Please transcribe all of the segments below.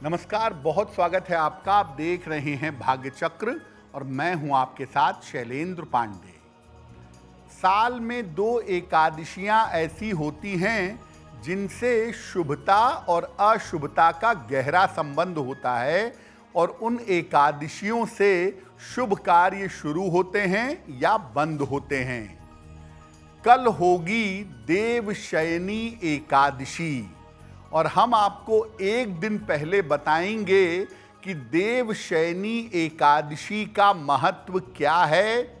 नमस्कार, बहुत स्वागत है आपका। आप देख रहे हैं भाग्य चक्र और मैं हूं आपके साथ शैलेंद्र पांडे। साल में 2 एकादशियां ऐसी होती हैं जिनसे शुभता और अशुभता का गहरा संबंध होता है और उन एकादशियों से शुभ कार्य शुरू होते हैं या बंद होते हैं। कल होगी देवशयनी एकादशी और हम आपको एक दिन पहले बताएंगे कि देवशयनी एकादशी का महत्व क्या है।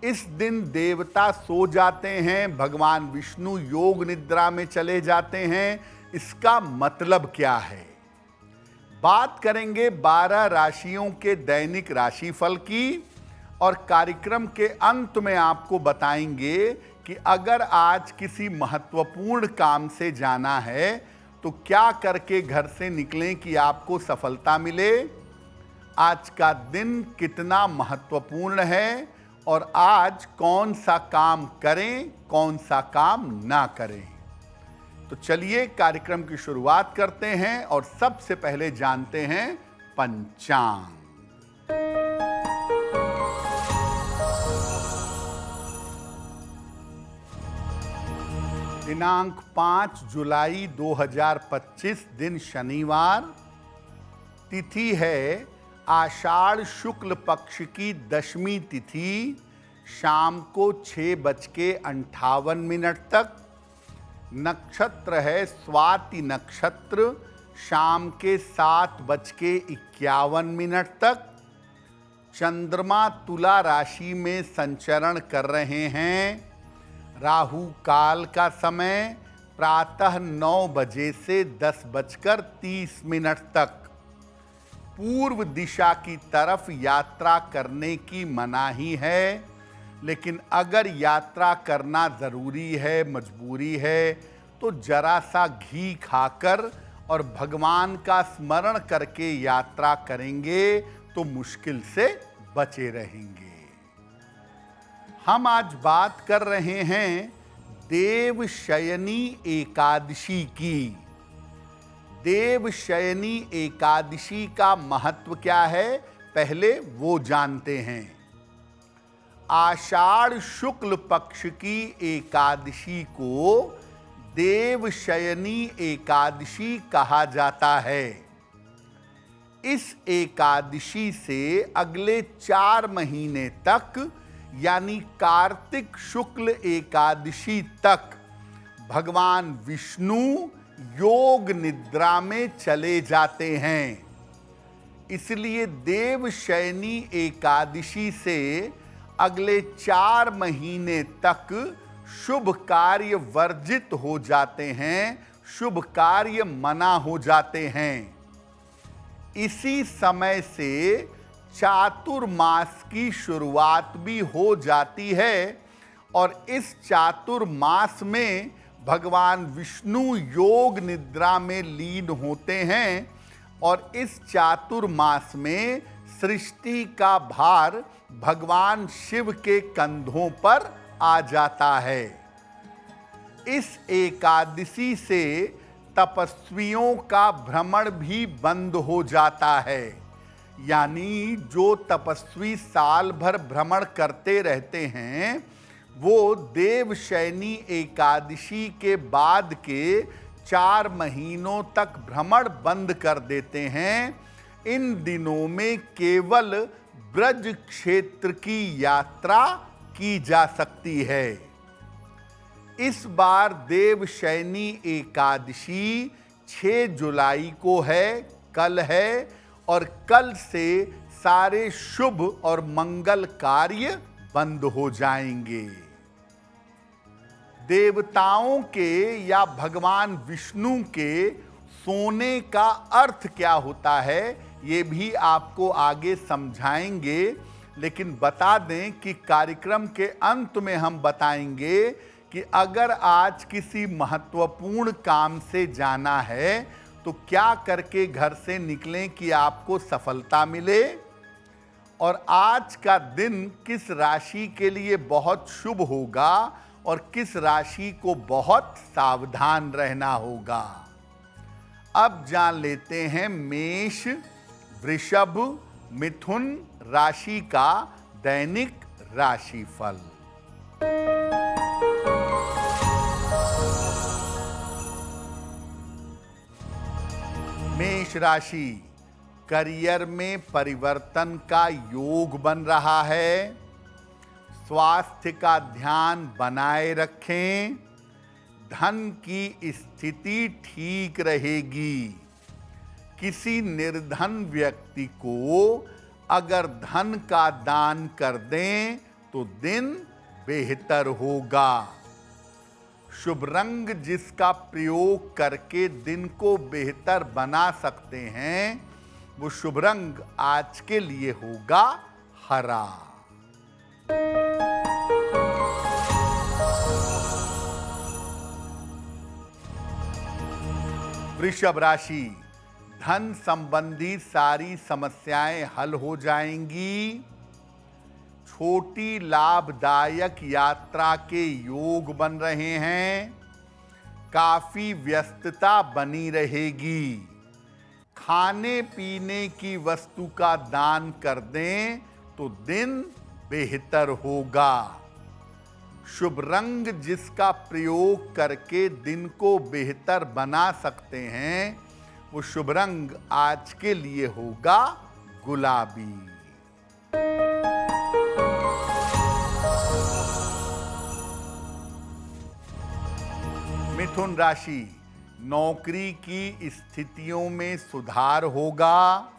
इस दिन देवता सो जाते हैं, भगवान विष्णु योग निद्रा में चले जाते हैं। इसका मतलब क्या है? बात करेंगे 12 राशियों के दैनिक राशिफल की और कार्यक्रम के अंत में आपको बताएंगे कि अगर आज किसी महत्वपूर्ण काम से जाना है तो क्या करके घर से निकलें कि आपको सफलता मिले। आज का दिन कितना महत्वपूर्ण है और आज कौन सा काम करें, कौन सा काम ना करें। तो चलिए कार्यक्रम की शुरुआत करते हैं और सबसे पहले जानते हैं पंचांग। दिनांक 5 जुलाई 2025, दिन शनिवार। तिथि है आषाढ़ शुक्ल पक्ष की दशमी तिथि, शाम को 6:58 तक। नक्षत्र है स्वाति नक्षत्र, शाम के 7:51 तक। चंद्रमा तुला राशि में संचरण कर रहे हैं। राहु काल का समय प्रातः 9 बजे से 10:30 तक। पूर्व दिशा की तरफ यात्रा करने की मनाही है, लेकिन अगर यात्रा करना ज़रूरी है, मजबूरी है, तो जरा सा घी खाकर और भगवान का स्मरण करके यात्रा करेंगे तो मुश्किल से बचे रहेंगे। हम आज बात कर रहे हैं देवशयनी एकादशी की। देवशयनी एकादशी का महत्व क्या है, पहले वो जानते हैं। आषाढ़ शुक्ल पक्ष की एकादशी को देवशयनी एकादशी कहा जाता है। इस एकादशी से अगले 4 महीने तक यानी कार्तिक शुक्ल एकादशी तक भगवान विष्णु योग निद्रा में चले जाते हैं। इसलिए देवशयनी एकादशी से अगले 4 महीने तक शुभ कार्य वर्जित हो जाते हैं, शुभ कार्य मना हो जाते हैं। इसी समय से चातुर्मास की शुरुआत भी हो जाती है और इस चातुर्मास में भगवान विष्णु योग निद्रा में लीन होते हैं और इस चातुर्मास में सृष्टि का भार भगवान शिव के कंधों पर आ जाता है। इस एकादशी से तपस्वियों का भ्रमण भी बंद हो जाता है, यानी जो तपस्वी साल भर भ्रमण करते रहते हैं वो देवशयनी एकादशी के बाद के 4 महीनों तक भ्रमण बंद कर देते हैं। इन दिनों में केवल ब्रज क्षेत्र की यात्रा की जा सकती है। इस बार देवशयनी एकादशी 6 जुलाई को है, कल है, और कल से सारे शुभ और मंगल कार्य बंद हो जाएंगे। देवताओं के या भगवान विष्णु के सोने का अर्थ क्या होता है ये भी आपको आगे समझाएंगे, लेकिन बता दें कि कार्यक्रम के अंत में हम बताएंगे कि अगर आज किसी महत्वपूर्ण काम से जाना है तो क्या करके घर से निकलें कि आपको सफलता मिले। और आज का दिन किस राशि के लिए बहुत शुभ होगा और किस राशि को बहुत सावधान रहना होगा। अब जान लेते हैं मेष, वृषभ, मिथुन राशि का दैनिक राशिफल। मेष राशि, करियर में परिवर्तन का योग बन रहा है। स्वास्थ्य का ध्यान बनाए रखें। धन की स्थिति ठीक रहेगी। किसी निर्धन व्यक्ति को अगर धन का दान कर दें तो दिन बेहतर होगा। शुभ रंग जिसका प्रयोग करके दिन को बेहतर बना सकते हैं, वो शुभ रंग आज के लिए होगा हरा। वृषभ राशि, धन संबंधी सारी समस्याएं हल हो जाएंगी। छोटी लाभदायक यात्रा के योग बन रहे हैं। काफी व्यस्तता बनी रहेगी। खाने पीने की वस्तु का दान कर दें तो दिन बेहतर होगा। शुभ रंग जिसका प्रयोग करके दिन को बेहतर बना सकते हैं, वो शुभ रंग आज के लिए होगा गुलाबी। मिथुन राशि, नौकरी की स्थितियों में सुधार होगा।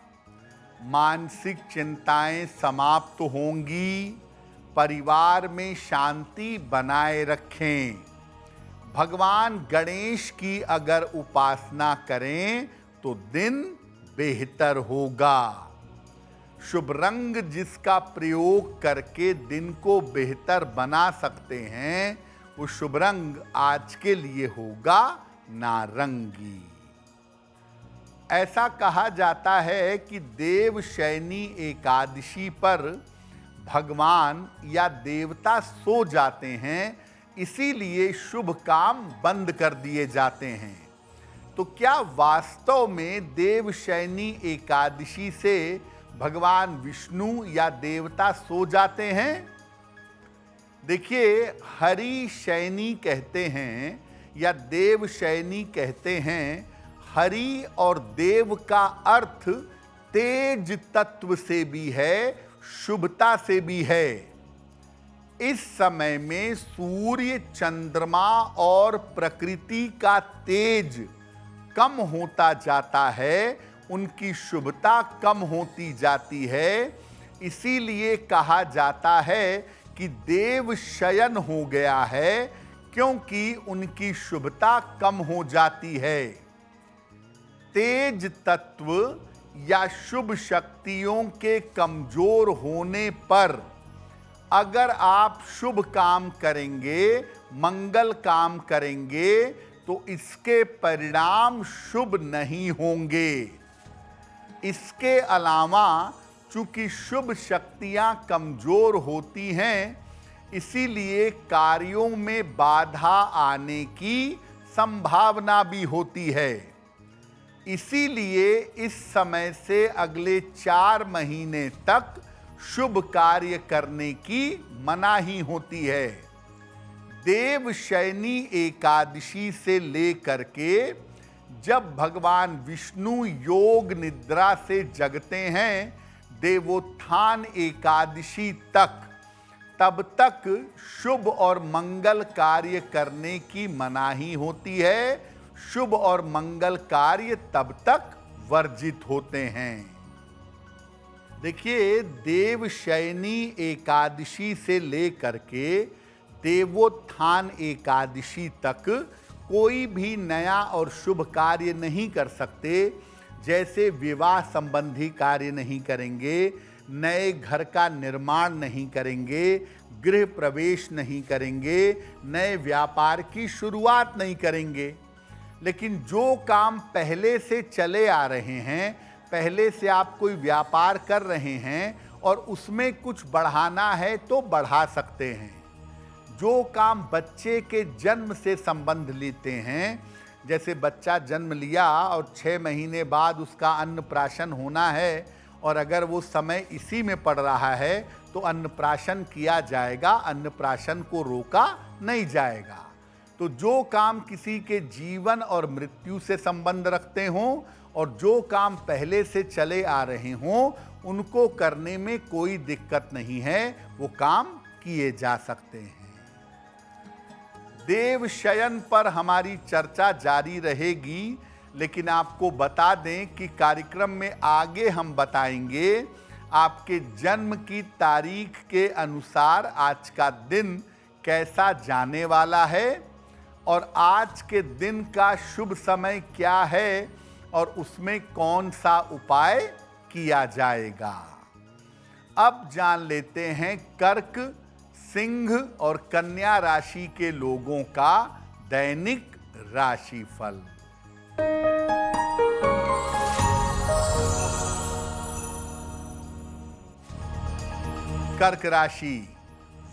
मानसिक चिंताएं समाप्त होंगी। परिवार में शांति बनाए रखें। भगवान गणेश की अगर उपासना करें तो दिन बेहतर होगा। शुभ रंग जिसका प्रयोग करके दिन को बेहतर बना सकते हैं, वो शुभ रंग आज के लिए होगा नारंगी। ऐसा कहा जाता है कि देवशयनी एकादशी पर भगवान या देवता सो जाते हैं, इसीलिए शुभ काम बंद कर दिए जाते हैं। तो क्या वास्तव में देवशयनी एकादशी से भगवान विष्णु या देवता सो जाते हैं? देखिए, हरि शयनी कहते हैं या देव शयनी कहते हैं। हरि और देव का अर्थ तेज तत्व से भी है, शुभता से भी है। इस समय में सूर्य, चंद्रमा और प्रकृति का तेज कम होता जाता है, उनकी शुभता कम होती जाती है। इसीलिए कहा जाता है कि देव शयन हो गया है, क्योंकि उनकी शुभता कम हो जाती है। तेज तत्व या शुभ शक्तियों के कमजोर होने पर अगर आप शुभ काम करेंगे, मंगल काम करेंगे, तो इसके परिणाम शुभ नहीं होंगे। इसके अलावा चूंकि शुभ शक्तियां कमजोर होती हैं, इसीलिए कार्यों में बाधा आने की संभावना भी होती है। इसीलिए इस समय से अगले 4 महीने तक शुभ कार्य करने की मनाही होती है। देवशयनी एकादशी से लेकर के जब भगवान विष्णु योग निद्रा से जगते हैं, देवोत्थान एकादशी तक, तब तक शुभ और मंगल कार्य करने की मनाही होती है। शुभ और मंगल कार्य तब तक वर्जित होते हैं। देखिए, देवशयनी एकादशी से लेकर के देवोत्थान एकादशी तक कोई भी नया और शुभ कार्य नहीं कर सकते। जैसे विवाह संबंधी कार्य नहीं करेंगे, नए घर का निर्माण नहीं करेंगे, गृह प्रवेश नहीं करेंगे, नए व्यापार की शुरुआत नहीं करेंगे। लेकिन जो काम पहले से चले आ रहे हैं, पहले से आप कोई व्यापार कर रहे हैं और उसमें कुछ बढ़ाना है तो बढ़ा सकते हैं। जो काम बच्चे के जन्म से संबंध लेते हैं, जैसे बच्चा जन्म लिया और 6 महीने बाद उसका अन्नप्राशन होना है और अगर वो समय इसी में पड़ रहा है तो अन्नप्राशन किया जाएगा, अन्नप्राशन को रोका नहीं जाएगा। तो जो काम किसी के जीवन और मृत्यु से संबंध रखते हों और जो काम पहले से चले आ रहे हों, उनको करने में कोई दिक्कत नहीं है, वो काम किए जा सकते हैं। देव शयन पर हमारी चर्चा जारी रहेगी, लेकिन आपको बता दें कि कार्यक्रम में आगे हम बताएंगे आपके जन्म की तारीख के अनुसार आज का दिन कैसा जाने वाला है और आज के दिन का शुभ समय क्या है और उसमें कौन सा उपाय किया जाएगा। अब जान लेते हैं कर्क, सिंह और कन्या राशि के लोगों का दैनिक राशिफल। कर्क राशि,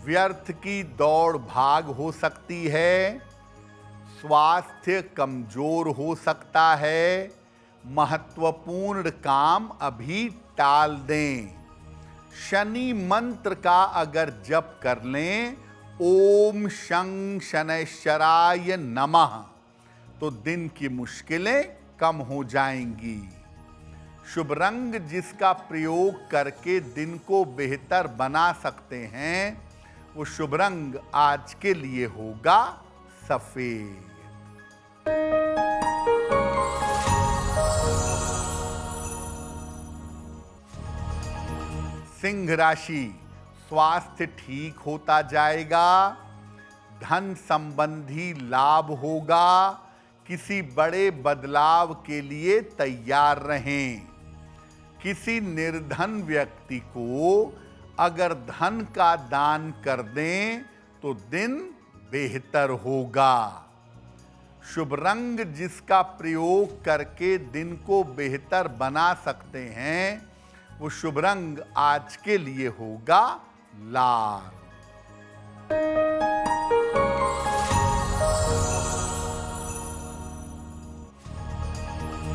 व्यर्थ की दौड़ भाग हो सकती है, स्वास्थ्य कमजोर हो सकता है, महत्वपूर्ण काम अभी टाल दें। शनि मंत्र का अगर जप कर लें, ओम शं शनैश्चराय नमः, तो दिन की मुश्किलें कम हो जाएंगी। शुभ रंग जिसका प्रयोग करके दिन को बेहतर बना सकते हैं, वो शुभ रंग आज के लिए होगा सफेद। सिंह राशि, स्वास्थ्य ठीक होता जाएगा, धन संबंधी लाभ होगा, किसी बड़े बदलाव के लिए तैयार रहें। किसी निर्धन व्यक्ति को अगर धन का दान कर दें तो दिन बेहतर होगा। शुभ रंग जिसका प्रयोग करके दिन को बेहतर बना सकते हैं, वो शुभ रंग आज के लिए होगा लाल।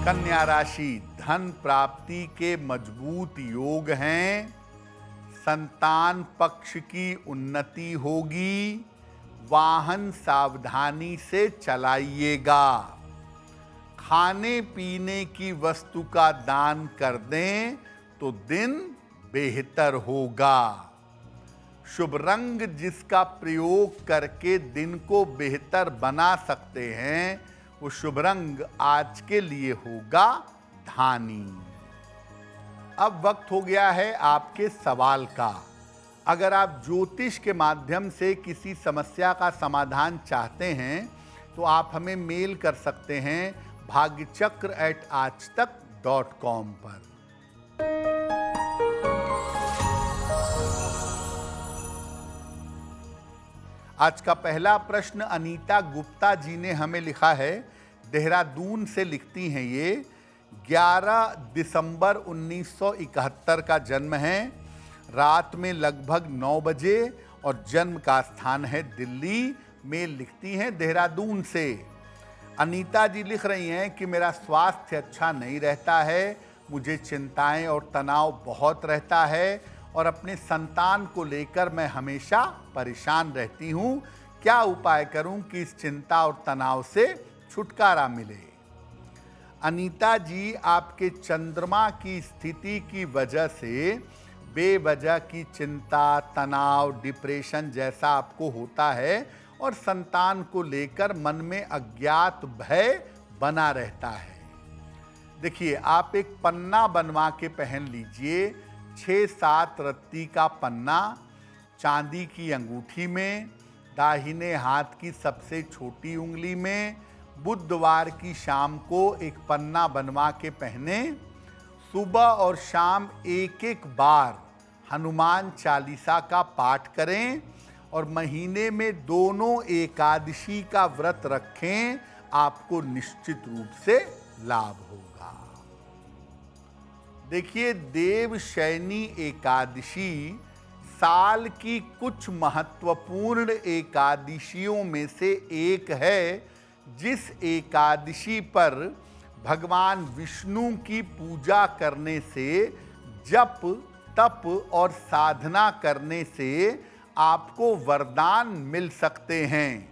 कन्या राशि, धन प्राप्ति के मजबूत योग हैं, संतान पक्ष की उन्नति होगी, वाहन सावधानी से चलाइएगा। खाने पीने की वस्तु का दान कर दें तो दिन बेहतर होगा। शुभ रंग जिसका प्रयोग करके दिन को बेहतर बना सकते हैं, वो शुभ रंग आज के लिए होगा धानी। अब वक्त हो गया है आपके सवाल का। अगर आप ज्योतिष के माध्यम से किसी समस्या का समाधान चाहते हैं तो आप हमें मेल कर सकते हैं bhagyachakra@aajtak.com पर। आज का पहला प्रश्न अनीता गुप्ता जी ने हमें लिखा है, देहरादून से लिखती हैं ये। 11 दिसंबर 1971 का जन्म है, रात में लगभग 9 बजे और जन्म का स्थान है दिल्ली में। लिखती हैं देहरादून से। अनीता जी लिख रही हैं कि मेरा स्वास्थ्य अच्छा नहीं रहता है, मुझे चिंताएं और तनाव बहुत रहता है और अपने संतान को लेकर मैं हमेशा परेशान रहती हूँ। क्या उपाय करूँ कि इस चिंता और तनाव से छुटकारा मिले। अनीता जी, आपके चंद्रमा की स्थिति की वजह से बेवजह की चिंता, तनाव, डिप्रेशन जैसा आपको होता है और संतान को लेकर मन में अज्ञात भय बना रहता है। देखिए, आप एक पन्ना बनवा के पहन लीजिए, 6-7 रत्ती का पन्ना, चांदी की अंगूठी में, दाहिने हाथ की सबसे छोटी उंगली में। बुधवार की शाम को एक पन्ना बनवा के पहने। सुबह और शाम एक बार हनुमान चालीसा का पाठ करें और महीने में दोनों एकादशी का व्रत रखें, आपको निश्चित रूप से लाभ होगा। देखिए, देवशयनी एकादशी साल की कुछ महत्वपूर्ण एकादशियों में से एक है, जिस एकादशी पर भगवान विष्णु की पूजा करने से, जप तप और साधना करने से आपको वरदान मिल सकते हैं।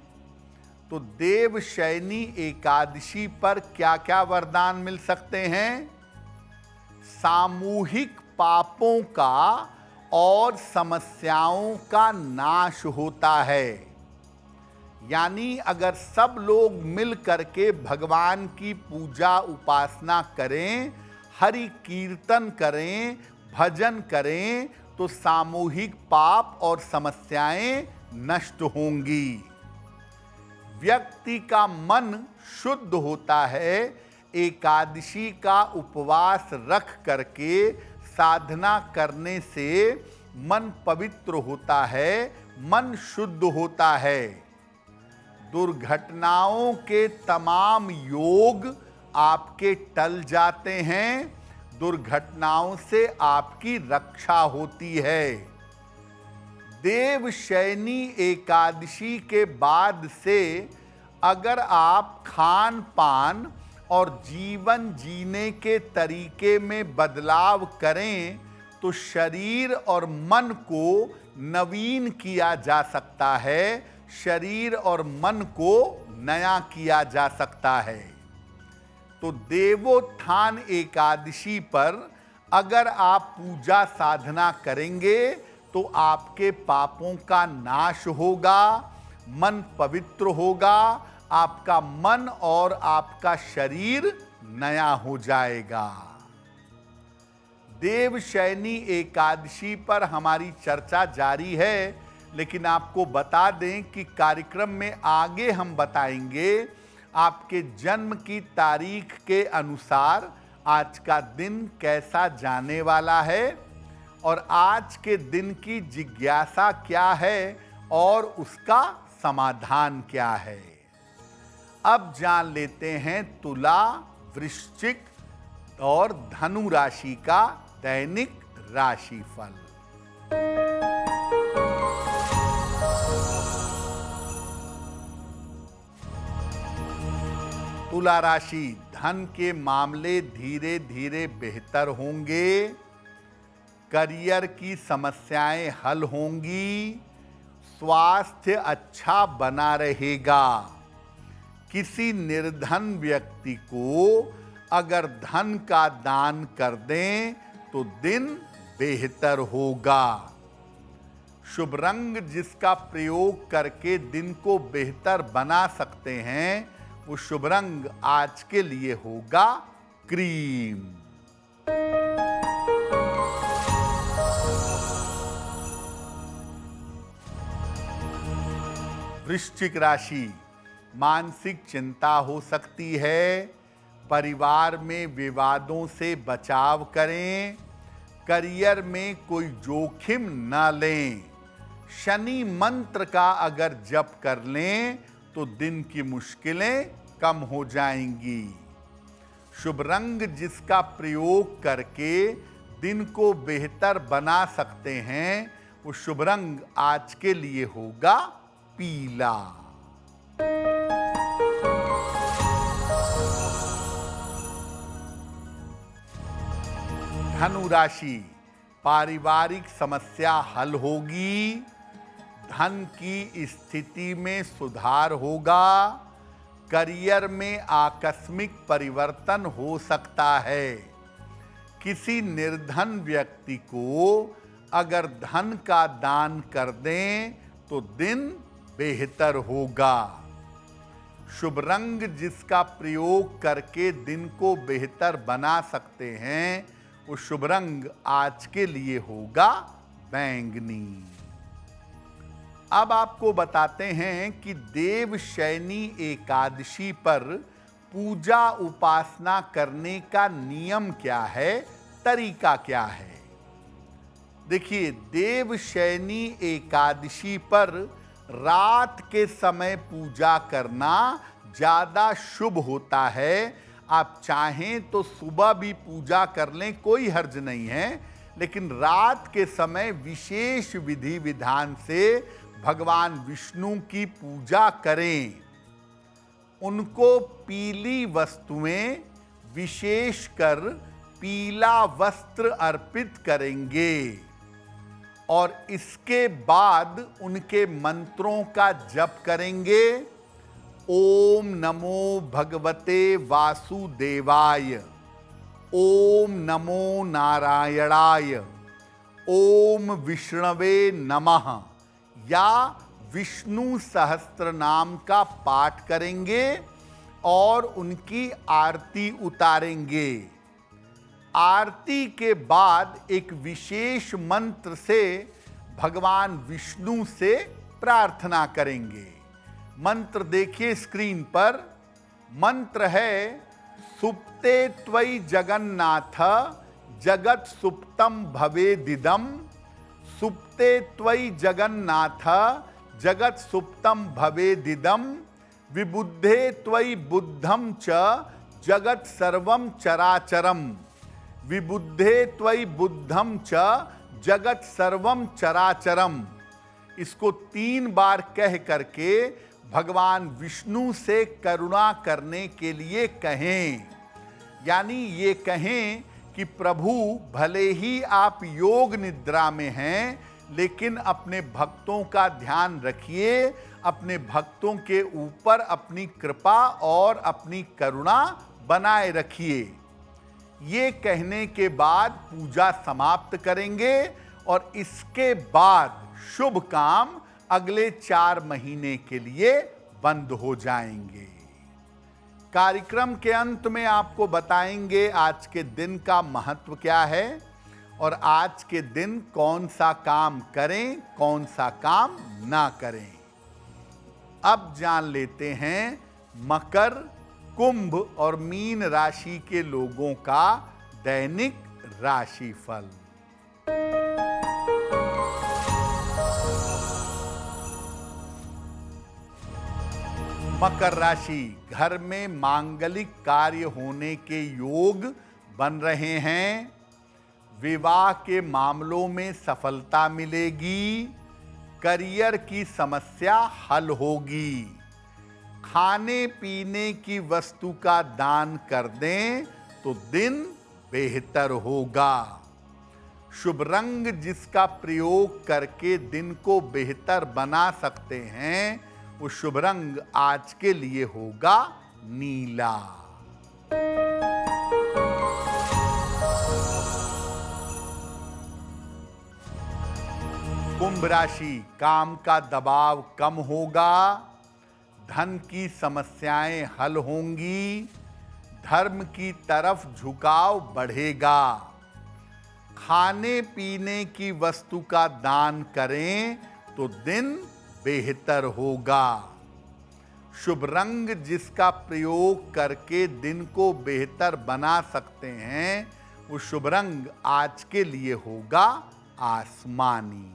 तो देवशयनी एकादशी पर क्या क्या वरदान मिल सकते हैं? सामूहिक पापों का और समस्याओं का नाश होता है। यानी अगर सब लोग मिल करके भगवान की पूजा उपासना करें, हरि कीर्तन करें, भजन करें, तो सामूहिक पाप और समस्याएं नष्ट होंगी। व्यक्ति का मन शुद्ध होता है। एकादशी का उपवास रख करके साधना करने से मन पवित्र होता है, मन शुद्ध होता है। दुर्घटनाओं के तमाम योग आपके टल जाते हैं। दुर्घटनाओं से आपकी रक्षा होती है। देवशयनी एकादशी के बाद से अगर आप खान पान और जीवन जीने के तरीके में बदलाव करें तो शरीर और मन को नवीन किया जा सकता है, शरीर और मन को नया किया जा सकता है। तो देवोत्थान एकादशी पर अगर आप पूजा साधना करेंगे तो आपके पापों का नाश होगा, मन पवित्र होगा, आपका मन और आपका शरीर नया हो जाएगा। देवशयनी एकादशी पर हमारी चर्चा जारी है, लेकिन आपको बता दें कि कार्यक्रम में आगे हम बताएंगे आपके जन्म की तारीख के अनुसार आज का दिन कैसा जाने वाला है और आज के दिन की जिज्ञासा क्या है और उसका समाधान क्या है। अब जान लेते हैं तुला, वृश्चिक और धनु राशि का दैनिक राशिफल। तुला राशि, धन के मामले धीरे धीरे बेहतर होंगे। करियर की समस्याएं हल होंगी। स्वास्थ्य अच्छा बना रहेगा। किसी निर्धन व्यक्ति को अगर धन का दान कर दें तो दिन बेहतर होगा। शुभ रंग जिसका प्रयोग करके दिन को बेहतर बना सकते हैं वो शुभ रंग आज के लिए होगा क्रीम। वृश्चिक राशि, मानसिक चिंता हो सकती है। परिवार में विवादों से बचाव करें। करियर में कोई जोखिम न लें। शनि मंत्र का अगर जप कर लें तो दिन की मुश्किलें कम हो जाएंगी। शुभ रंग जिसका प्रयोग करके दिन को बेहतर बना सकते हैं वो शुभ रंग आज के लिए होगा पीला। धनु राशि, पारिवारिक समस्या हल होगी। धन की स्थिति में सुधार होगा। करियर में आकस्मिक परिवर्तन हो सकता है। किसी निर्धन व्यक्ति को अगर धन का दान कर दें तो दिन बेहतर होगा। शुभ रंग जिसका प्रयोग करके दिन को बेहतर बना सकते हैं वो शुभ रंग आज के लिए होगा बैंगनी। अब आपको बताते हैं कि देवशयनी एकादशी पर पूजा उपासना करने का नियम क्या है, तरीका क्या है। देखिए, देवशयनी एकादशी पर रात के समय पूजा करना ज़्यादा शुभ होता है। आप चाहें तो सुबह भी पूजा कर लें, कोई हर्ज नहीं है, लेकिन रात के समय विशेष विधि विधान से भगवान विष्णु की पूजा करें। उनको पीली वस्तुएं, विशेषकर पीला वस्त्र अर्पित करेंगे और इसके बाद उनके मंत्रों का जप करेंगे। ओम नमो भगवते वासुदेवाय, ओम नमो नारायणाय, ओम विष्णवे नमः या विष्णु सहस्त्र नाम का पाठ करेंगे और उनकी आरती उतारेंगे। आरती के बाद एक विशेष मंत्र से भगवान विष्णु से प्रार्थना करेंगे। मंत्र देखिए स्क्रीन पर। मंत्र है सुप्ते त्वयि जगन्नाथ जगत सुप्तम भवेदिदम, सुप्ते त्वयि जगन्नाथ जगत सुप्तम भवेदिदम, विबुद्धे त्वयि बुद्धम च जगत सर्वम चराचरम, विबुद्धे त्वयि बुद्धम च जगत सर्वम चराचरम। इसको 3 बार कह करके भगवान विष्णु से करुणा करने के लिए कहें। यानी ये कहें कि प्रभु भले ही आप योग निद्रा में हैं, लेकिन अपने भक्तों का ध्यान रखिए, अपने भक्तों के ऊपर अपनी कृपा और अपनी करुणा बनाए रखिए। ये कहने के बाद पूजा समाप्त करेंगे और इसके बाद शुभ काम अगले 4 महीने के लिए बंद हो जाएंगे। कार्यक्रम के अंत में आपको बताएंगे आज के दिन का महत्व क्या है और आज के दिन कौन सा काम करें, कौन सा काम ना करें। अब जान लेते हैं मकर, कुंभ और मीन राशि के लोगों का दैनिक राशिफल। मकर राशि, घर में मांगलिक कार्य होने के योग बन रहे हैं। विवाह के मामलों में सफलता मिलेगी। करियर की समस्या हल होगी। खाने पीने की वस्तु का दान कर दें तो दिन बेहतर होगा। शुभ रंग जिसका प्रयोग करके दिन को बेहतर बना सकते हैं, वो शुभ रंग आज के लिए होगा नीला। कुंभ राशि, काम का दबाव कम होगा। धन की समस्याएं हल होंगी। धर्म की तरफ झुकाव बढ़ेगा। खाने पीने की वस्तु का दान करें तो दिन बेहतर होगा। शुभ रंग जिसका प्रयोग करके दिन को बेहतर बना सकते हैं, वो शुभ रंग आज के लिए होगा आसमानी।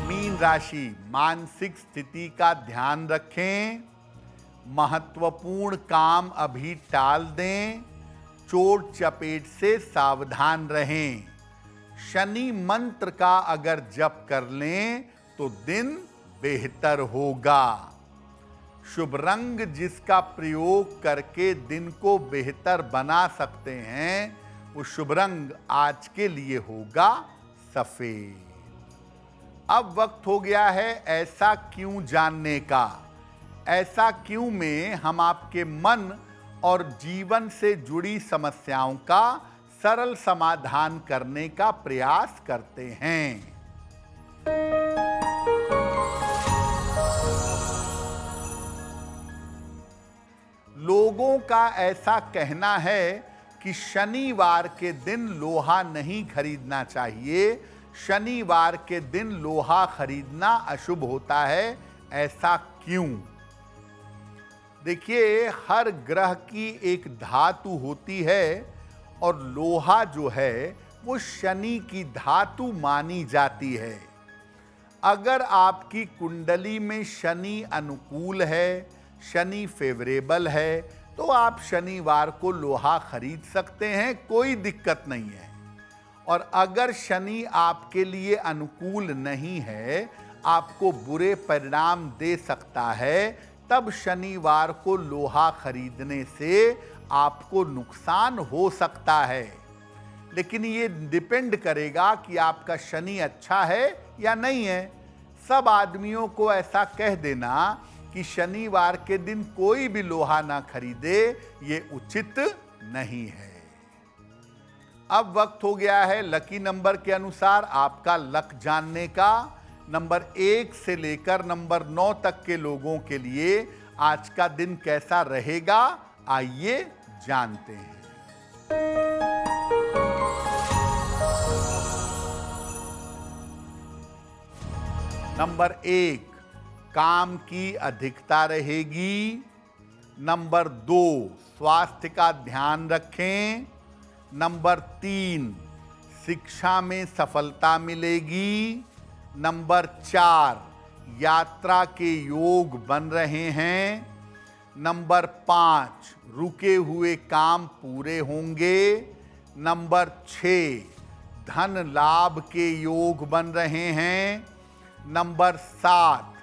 मीन राशि, मानसिक स्थिति का ध्यान रखें। महत्वपूर्ण काम अभी टाल दें। चोट चपेट से सावधान रहें। शनि मंत्र का अगर जप कर लें तो दिन बेहतर होगा। शुभ रंग जिसका प्रयोग करके दिन को बेहतर बना सकते हैं, वो शुभ रंग आज के लिए होगा सफेद। अब वक्त हो गया है ऐसा क्यों जानने का। ऐसा क्यों में हम आपके मन और जीवन से जुड़ी समस्याओं का सरल समाधान करने का प्रयास करते हैं। लोगों का ऐसा कहना है कि शनिवार के दिन लोहा नहीं खरीदना चाहिए। शनिवार के दिन लोहा खरीदना अशुभ होता है। ऐसा क्यों? देखिए, हर ग्रह की एक धातु होती है और लोहा जो है वो शनि की धातु मानी जाती है। अगर आपकी कुंडली में शनि अनुकूल है, शनि फेवरेबल है, तो आप शनिवार को लोहा खरीद सकते हैं, कोई दिक्कत नहीं है। और अगर शनि आपके लिए अनुकूल नहीं है, आपको बुरे परिणाम दे सकता है, तब शनिवार को लोहा खरीदने से आपको नुकसान हो सकता है। लेकिन ये डिपेंड करेगा कि आपका शनि अच्छा है या नहीं है। सब आदमियों को ऐसा कह देना कि शनिवार के दिन कोई भी लोहा ना खरीदे, ये उचित नहीं है। अब वक्त हो गया है लकी नंबर के अनुसार आपका लक जानने का। नंबर 1 से लेकर नंबर 9 तक के लोगों के लिए आज का दिन कैसा रहेगा, आइए जानते हैं। नंबर 1, काम की अधिकता रहेगी। नंबर 2, स्वास्थ्य का ध्यान रखें। नंबर 3, शिक्षा में सफलता मिलेगी। नंबर 4, यात्रा के योग बन रहे हैं। नंबर 5, रुके हुए काम पूरे होंगे। नंबर 6, धन लाभ के योग बन रहे हैं। नंबर 7,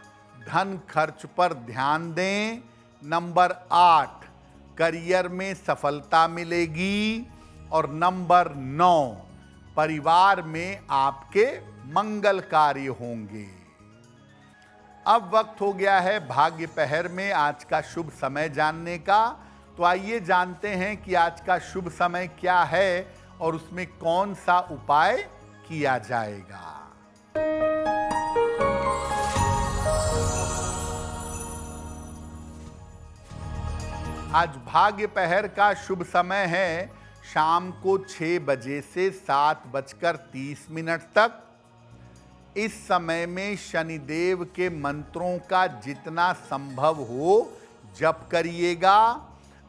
धन खर्च पर ध्यान दें। नंबर 8, करियर में सफलता मिलेगी। और नंबर 9, परिवार में आपके मंगल कार्य होंगे। अब वक्त हो गया है भाग्य पहर में आज का शुभ समय जानने का। तो आइए जानते हैं कि आज का शुभ समय क्या है और उसमें कौन सा उपाय किया जाएगा। आज भाग्य पहर का शुभ समय है शाम को 6 बजे से 7:30 तक। इस समय में शनिदेव के मंत्रों का जितना संभव हो जप करिएगा।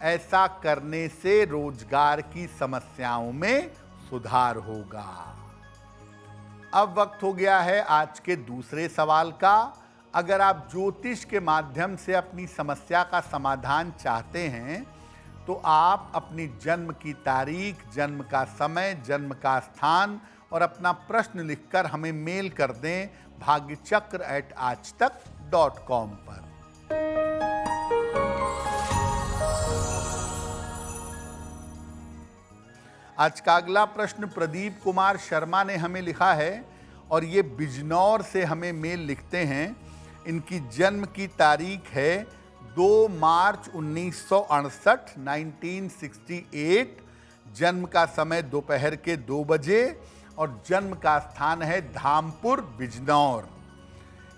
ऐसा करने से रोजगार की समस्याओं में सुधार होगा। अब वक्त हो गया है आज के दूसरे सवाल का। अगर आप ज्योतिष के माध्यम से अपनी समस्या का समाधान चाहते हैं तो आप अपनी जन्म की तारीख, जन्म का समय, जन्म का स्थान और अपना प्रश्न लिखकर हमें मेल कर दें bhagyachakra@aajtak.com पर। आज का अगला प्रश्न प्रदीप कुमार शर्मा ने हमें लिखा है और ये बिजनौर से हमें मेल लिखते हैं। इनकी जन्म की तारीख है 2 मार्च 1968 1968। जन्म का समय दोपहर के 2 बजे और जन्म का स्थान है धामपुर बिजनौर।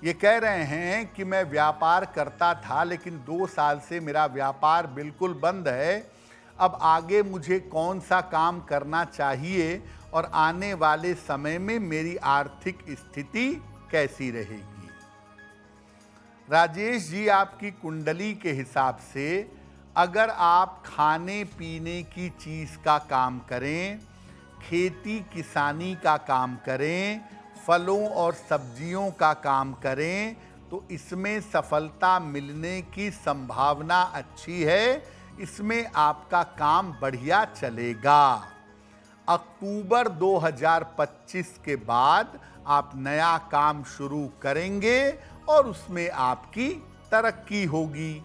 ये कह रहे हैं कि मैं व्यापार करता था लेकिन 2 साल से मेरा व्यापार बिल्कुल बंद है। अब आगे मुझे कौन सा काम करना चाहिए और आने वाले समय में मेरी आर्थिक स्थिति कैसी रहेगी। राजेश जी, आपकी कुंडली के हिसाब से अगर आप खाने पीने की चीज़ का काम करें, खेती किसानी का काम करें, फलों और सब्जियों का काम करें तो इसमें सफलता मिलने की संभावना अच्छी है। इसमें आपका काम बढ़िया चलेगा। अक्टूबर 2025 के बाद आप नया काम शुरू करेंगे और उसमें आपकी तरक्की होगी।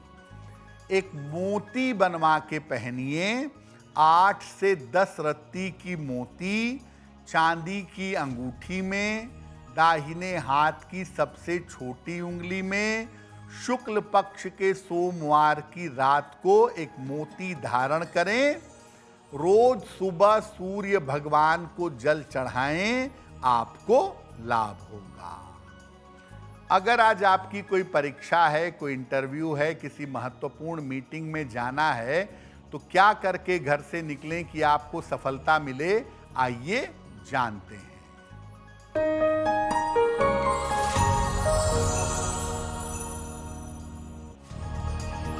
एक मोती बनवा के पहनिए। 8 से 10 रत्ती की मोती चांदी की अंगूठी में, दाहिने हाथ की सबसे छोटी उंगली में, शुक्ल पक्ष के सोमवार की रात को एक मोती धारण करें। रोज सुबह सूर्य भगवान को जल चढ़ाएं, आपको लाभ होगा। अगर आज आपकी कोई परीक्षा है, कोई इंटरव्यू है, किसी महत्वपूर्ण मीटिंग में जाना है तो क्या करके घर से निकलें कि आपको सफलता मिले, आइए जानते हैं।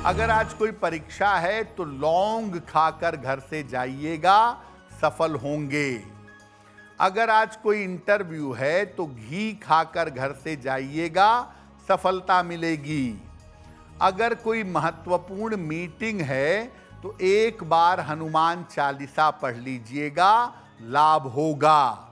अगर आज कोई परीक्षा है तो लौंग खाकर घर से जाइएगा, सफल होंगे। अगर आज कोई इंटरव्यू है तो घी खाकर घर से जाइएगा, सफलता मिलेगी। अगर कोई महत्वपूर्ण मीटिंग है तो एक बार हनुमान चालीसा पढ़ लीजिएगा, लाभ होगा।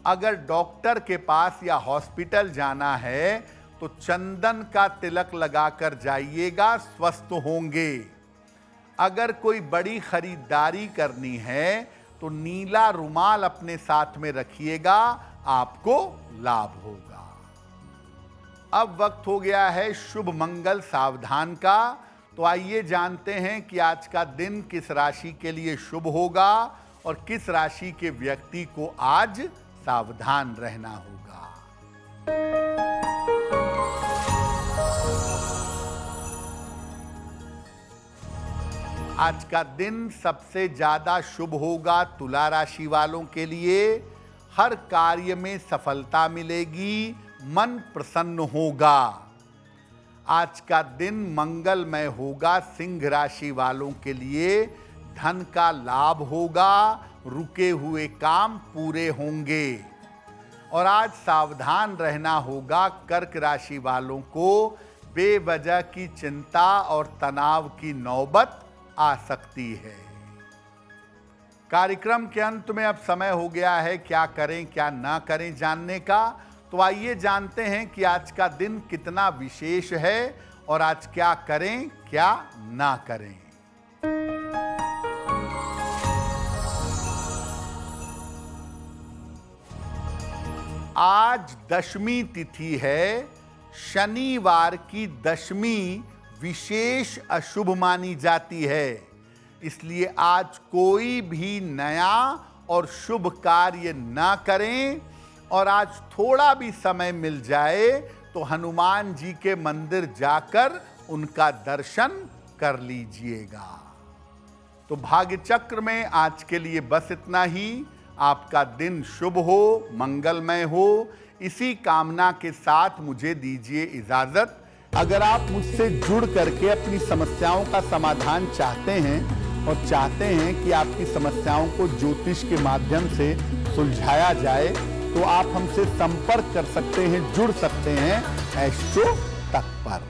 अगर डॉक्टर के पास या हॉस्पिटल जाना है तो चंदन का तिलक लगाकर जाइएगा, स्वस्थ होंगे। अगर कोई बड़ी खरीदारी करनी है तो नीला रुमाल अपने साथ में रखिएगा, आपको लाभ होगा। अब वक्त हो गया है शुभ मंगल सावधान का। तो आइए जानते हैं कि आज का दिन किस राशि के लिए शुभ होगा और किस राशि के व्यक्ति को आज सावधान रहना होगा। आज का दिन सबसे ज्यादा शुभ होगा तुला राशि वालों के लिए। हर कार्य में सफलता मिलेगी, मन प्रसन्न होगा। आज का दिन मंगलमय होगा सिंह राशि वालों के लिए। धन का लाभ होगा, रुके हुए काम पूरे होंगे। और आज सावधान रहना होगा कर्क राशि वालों को। बेवजह की चिंता और तनाव की नौबत आ सकती है। कार्यक्रम के अंत में अब समय हो गया है क्या करें क्या ना करें जानने का। तो आइए जानते हैं कि आज का दिन कितना विशेष है और आज क्या करें क्या ना करें। आज दशमी तिथि है। शनिवार की दशमी विशेष अशुभ मानी जाती है, इसलिए आज कोई भी नया और शुभ कार्य ना करें। और आज थोड़ा भी समय मिल जाए तो हनुमान जी के मंदिर जाकर उनका दर्शन कर लीजिएगा। तो भाग्य चक्र में आज के लिए बस इतना ही। आपका दिन शुभ हो, मंगलमय हो, इसी कामना के साथ मुझे दीजिए इजाजत। अगर आप मुझसे जुड़ करके अपनी समस्याओं का समाधान चाहते हैं और चाहते हैं कि आपकी समस्याओं को ज्योतिष के माध्यम से सुलझाया जाए तो आप हमसे संपर्क कर सकते हैं, जुड़ सकते हैं एस्ट्रो तक पर।